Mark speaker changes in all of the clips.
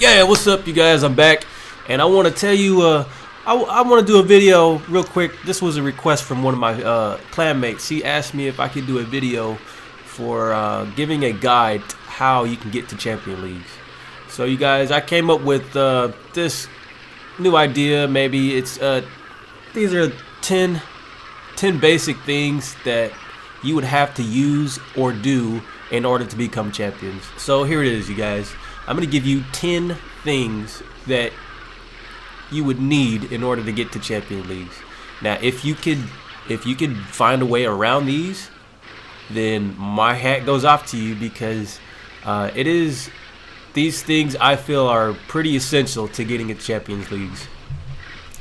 Speaker 1: Yeah, what's up, you guys? I'm back, and I want to tell you, I want to do a video real quick. This was a request from one of my clanmates. He asked me if I could do a video for giving a guide to how you can get to Champion Leagues. So, you guys, I came up with this new idea. Maybe it's these are 10 basic things that you would have to use or do in order to become champions. So here it is, you guys. I'm going to give you 10 things that you would need in order to get to Champion Leagues. Now, if you could find a way around these, then my hat goes off to you, because these things I feel are pretty essential to getting into Champions Leagues.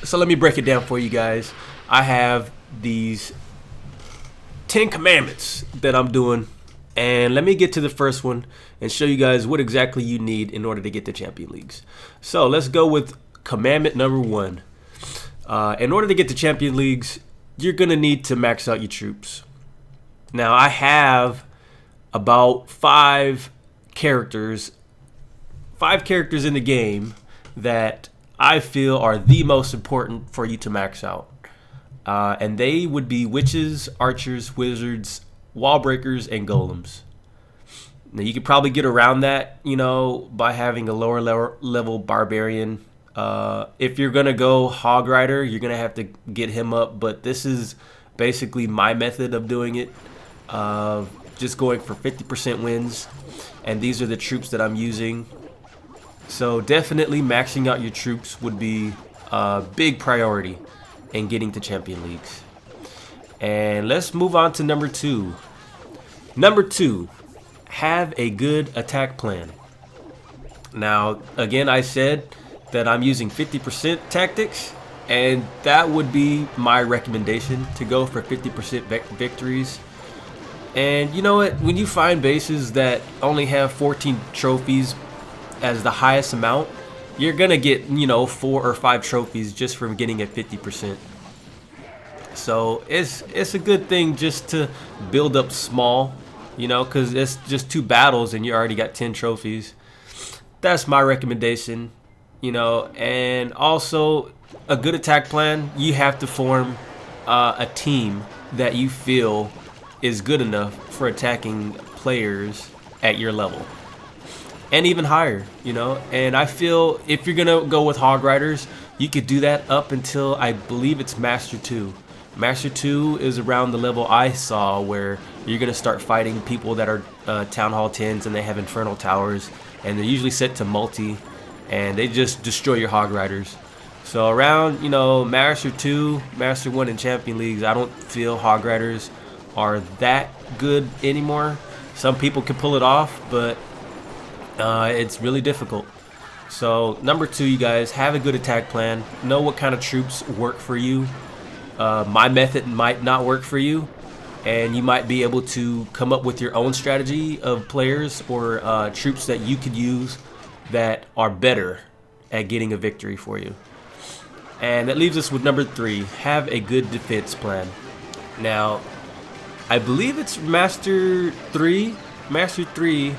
Speaker 1: So let me break it down for you guys. I have these 10 commandments that I'm doing, and let me get to the first one and show you guys what exactly you need in order to get to Champion Leagues. So let's go with commandment number 1. In order to get to Champion Leagues, you're gonna need to max out your troops. Now, I have about 5 characters in the game that I feel are the most important for you to max out. And they would be witches, archers, wizards, wall breakers, and golems. Now, you could probably get around that, by having a lower level barbarian. If you're gonna go hog rider, you're gonna have to get him up. But this is basically my method of doing it, just going for 50% wins. And these are the troops that I'm using. So definitely maxing out your troops would be a big priority in getting to Champion Leagues. And let's move on to number 2. Number 2, have a good attack plan. Now, again, I said that I'm using 50% tactics, and that would be my recommendation, to go for 50% victories. And you know what? When you find bases that only have 14 trophies as the highest amount, you're gonna get 4 or 5 trophies just from getting at 50%. So it's a good thing just to build up small, because it's just 2 battles and you already got 10 trophies. That's my recommendation, and also a good attack plan. You have to form a team that you feel is good enough for attacking players at your level. And even higher, And I feel if you're going to go with Hog Riders, you could do that up until, I believe it's Master 2. Master 2 is around the level I saw where you're going to start fighting people that are Town Hall 10s, and they have Infernal Towers. And they're usually set to multi, and they just destroy your Hog Riders. So around, Master 2, Master 1, and Champion Leagues, I don't feel Hog Riders are that good anymore. Some people can pull it off, but it's really difficult. So number 2, you guys, have a good attack plan. Know what kind of troops work for you. My method might not work for you, and you might be able to come up with your own strategy of players or troops that you could use that are better at getting a victory for you. And that leaves us with number 3, have a good defense plan. Now, I believe it's Master 3. Master 3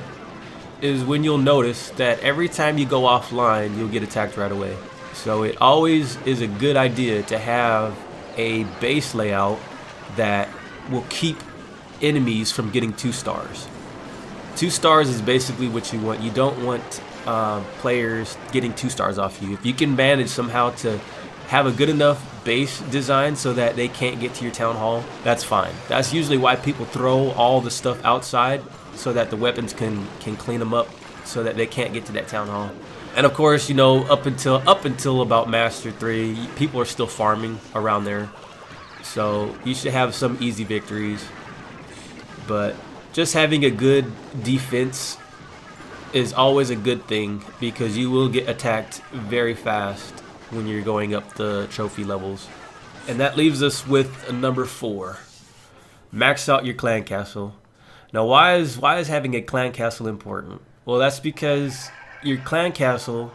Speaker 1: is when you'll notice that every time you go offline, you'll get attacked right away. So it always is a good idea to have a base layout that will keep enemies from getting 2 stars. 2 stars is basically what you want. You don't want players getting 2 stars off you. If you can manage somehow to have a good enough base design so that they can't get to your town hall, that's fine. That's usually why people throw all the stuff outside, so that the weapons can clean them up so that they can't get to that town hall. And of course, up until about Master 3, people are still farming around there. So you should have some easy victories. But just having a good defense is always a good thing, because you will get attacked very fast when you're going up the trophy levels. And that leaves us with number 4. Max out your clan castle. Now, why is having a clan castle important? Well, that's because your clan castle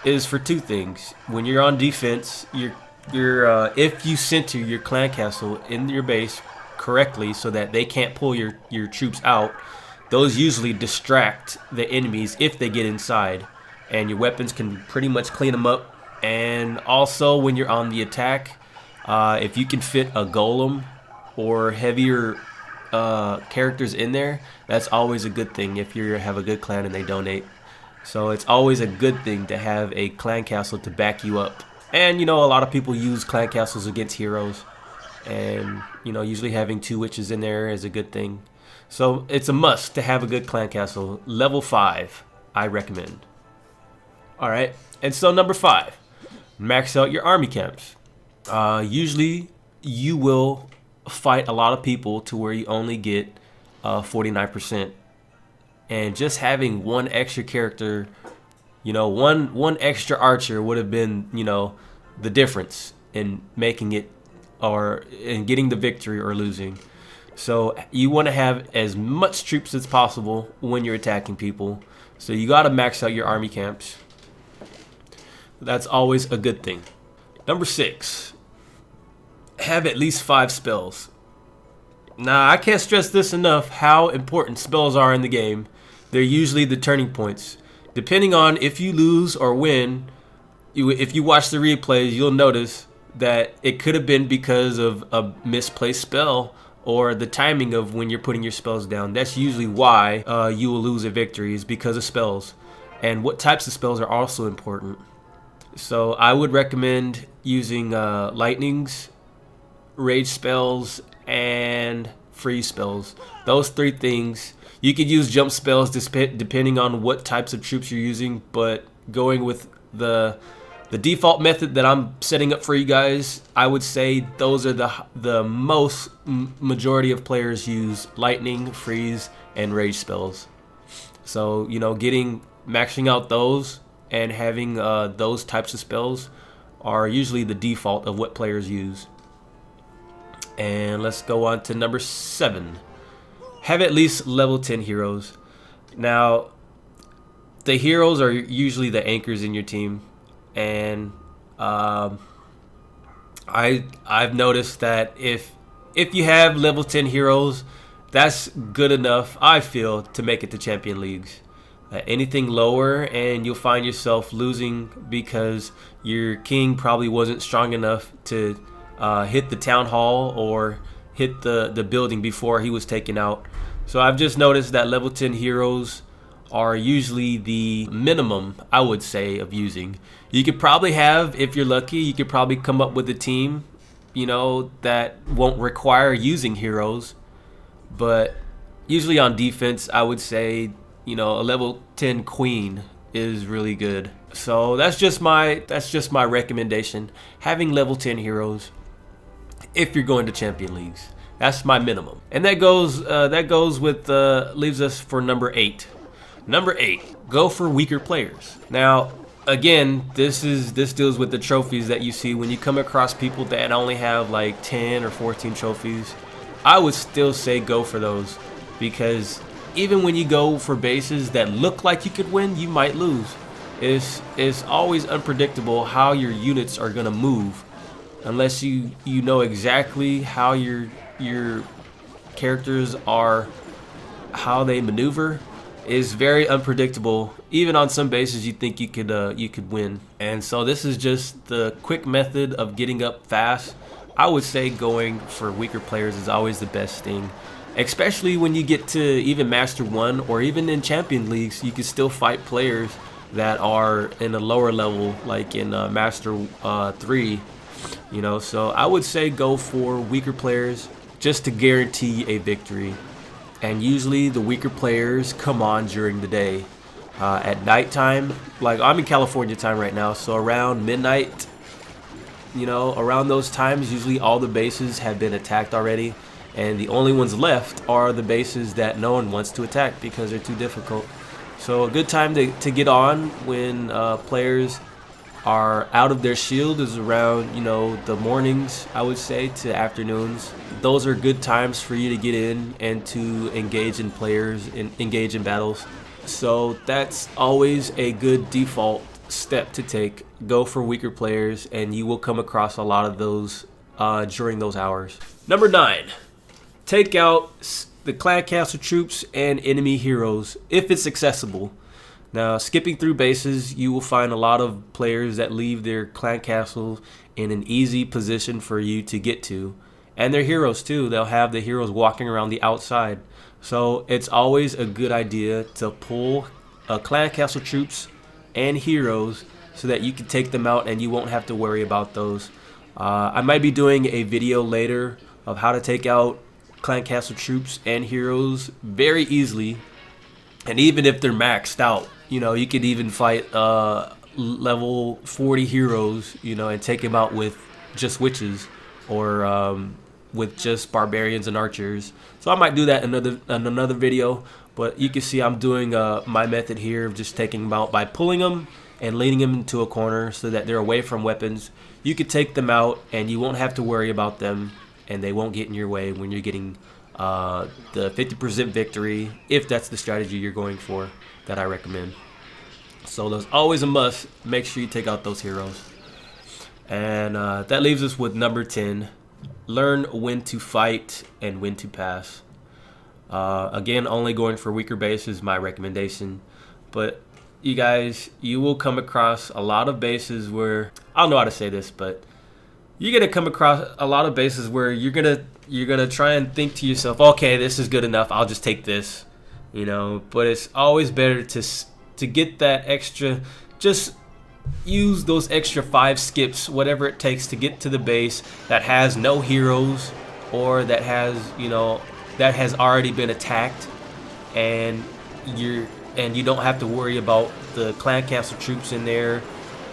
Speaker 1: is for 2 things. When you're on defense, if you center your clan castle in your base correctly so that they can't pull your troops out, those usually distract the enemies if they get inside. and your weapons can pretty much clean them up. And also when you're on the attack, if you can fit a golem or heavier characters in there, that's always a good thing if you have a good clan and they donate. So it's always a good thing to have a clan castle to back you up. And a lot of people use clan castles against heroes, and usually having 2 witches in there is a good thing. So it's a must to have a good clan castle. Level 5, I recommend. Alright, and so number 5, max out your army camps. Usually you will fight a lot of people to where you only get 49%. And just having one extra character, one extra archer would have been, the difference in making it or in getting the victory or losing. So you want to have as much troops as possible when you're attacking people. So you got to max out your army camps. That's always a good thing. Number 6, have at least 5 spells. Now, I can't stress this enough how important spells are in the game. They're usually the turning points. Depending on if you lose or win, if you watch the replays, you'll notice that it could have been because of a misplaced spell or the timing of when you're putting your spells down. That's usually why you will lose a victory, is because of spells. And what types of spells are also important. So I would recommend using lightnings, rage spells, and freeze spells. Those 3 things. You could use jump spells depending on what types of troops you're using, but going with the default method that I'm setting up for you guys, I would say those are the most majority of players use: lightning, freeze, and rage spells. So maxing out those and having those types of spells are usually the default of what players use. And let's go on to number 7. Have at least level 10 heroes. Now, the heroes are usually the anchors in your team, and I've noticed that if you have level 10 heroes, that's good enough, I feel, to make it to Champion Leagues. Anything lower and you'll find yourself losing because your king probably wasn't strong enough to hit the town hall or hit the building before he was taken out. So I've just noticed that level 10 heroes are usually the minimum, I would say, of using. You could probably have, if you're lucky, you could probably come up with a team, that won't require using heroes. But usually on defense, I would say, a level 10 queen is really good. So that's just my recommendation. Having level 10 heroes if you're going to Champion Leagues. That's my minimum. And that goes with leaves us for number 8. Number 8, go for weaker players. Now, again, this deals with the trophies that you see when you come across people that only have like 10 or 14 trophies. I would still say go for those, because even when you go for bases that look like you could win, you might lose. It's always unpredictable how your units are gonna move, unless you know exactly how your characters are, how they maneuver. Is very unpredictable. Even on some bases you think you could win. And so this is just the quick method of getting up fast. I would say going for weaker players is always the best thing, especially when you get to even Master 1 or even in Champion Leagues. You can still fight players that are in a lower level, like in Master 3, so I would say go for weaker players just to guarantee a victory. And usually the weaker players come on during the day. At nighttime, like I'm in California time right now, so around midnight, around those times, usually all the bases have been attacked already, and the only ones left are the bases that no one wants to attack because they're too difficult. So a good time to get on when players are out of their shield is around, the mornings, I would say, to afternoons. Those are good times for you to get in and to engage in players and engage in battles. So that's always a good default step to take. Go for weaker players, and you will come across a lot of those during those hours. Number 9, take out the clan castle troops and enemy heroes if it's accessible. Now, skipping through bases, you will find a lot of players that leave their clan castles in an easy position for you to get to. And their heroes too. They'll have the heroes walking around the outside. So it's always a good idea to pull clan castle troops and heroes so that you can take them out and you won't have to worry about those. I might be doing a video later of how to take out clan castle troops and heroes very easily. And even if they're maxed out, you know, you could even fight level 40 heroes, you know, and take them out with just witches or with just barbarians and archers. So I might do that in another video, but you can see I'm doing my method here of just taking them out by pulling them and leading them into a corner so that they're away from weapons. You could take them out and you won't have to worry about them, and they won't get in your way when you're getting the 50% victory, if that's the strategy you're going for, that I recommend. So there's always a must. Make sure you take out those heroes. And that leaves us with number 10. Learn when to fight and when to pass. Again, only going for weaker bases is my recommendation. But you guys, you will come across a lot of bases where, I don't know how to say this, but you're gonna come across a lot of bases where you're gonna try and think to yourself, okay, this is good enough, I'll just take this, you know. But it's always better to get that extra, just use those extra 5 skips, whatever it takes, to get to the base that has no heroes, or that has, you know, that has already been attacked, and you don't have to worry about the clan castle troops in there.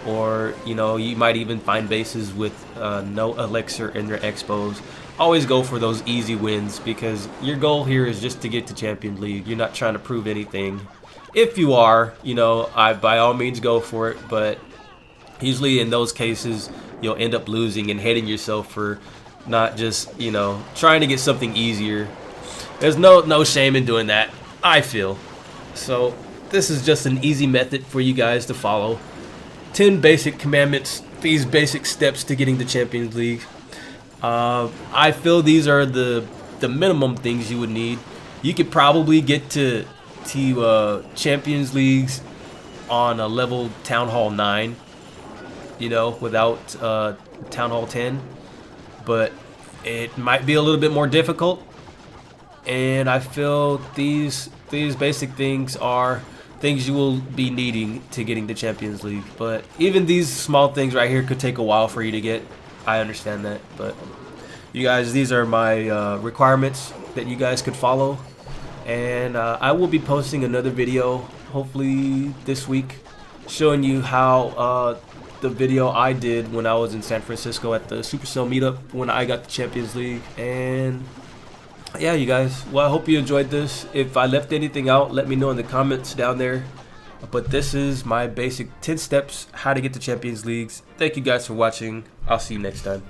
Speaker 1: Or, you know, you might even find bases with no elixir in their expos. Always go for those easy wins, because your goal here is just to get to Champions League. You're not trying to prove anything. If you are, you know, by all means go for it. But usually in those cases, you'll end up losing and hating yourself for not just, you know, trying to get something easier. There's no shame in doing that, I feel. So this is just an easy method for you guys to follow. 10 basic commandments, these basic steps to getting to Champions League. I feel these are the minimum things you would need. You could probably get to Champions Leagues on a level Town Hall 9, you know, without Town Hall 10. But it might be a little bit more difficult. And I feel these basic things are things you will be needing to getting to Champions League. But even these small things right here could take a while for you to get. I understand that, but you guys, these are my requirements that you guys could follow. And I will be posting another video hopefully this week showing you how the video I did when I was in San Francisco at the Supercell meetup when I got the Champions League. And yeah, you guys, well, I hope you enjoyed this. If I left anything out, let me know in the comments down there. But this is my basic 10 steps how to get to Champions Leagues. Thank you guys for watching. I'll see you next time.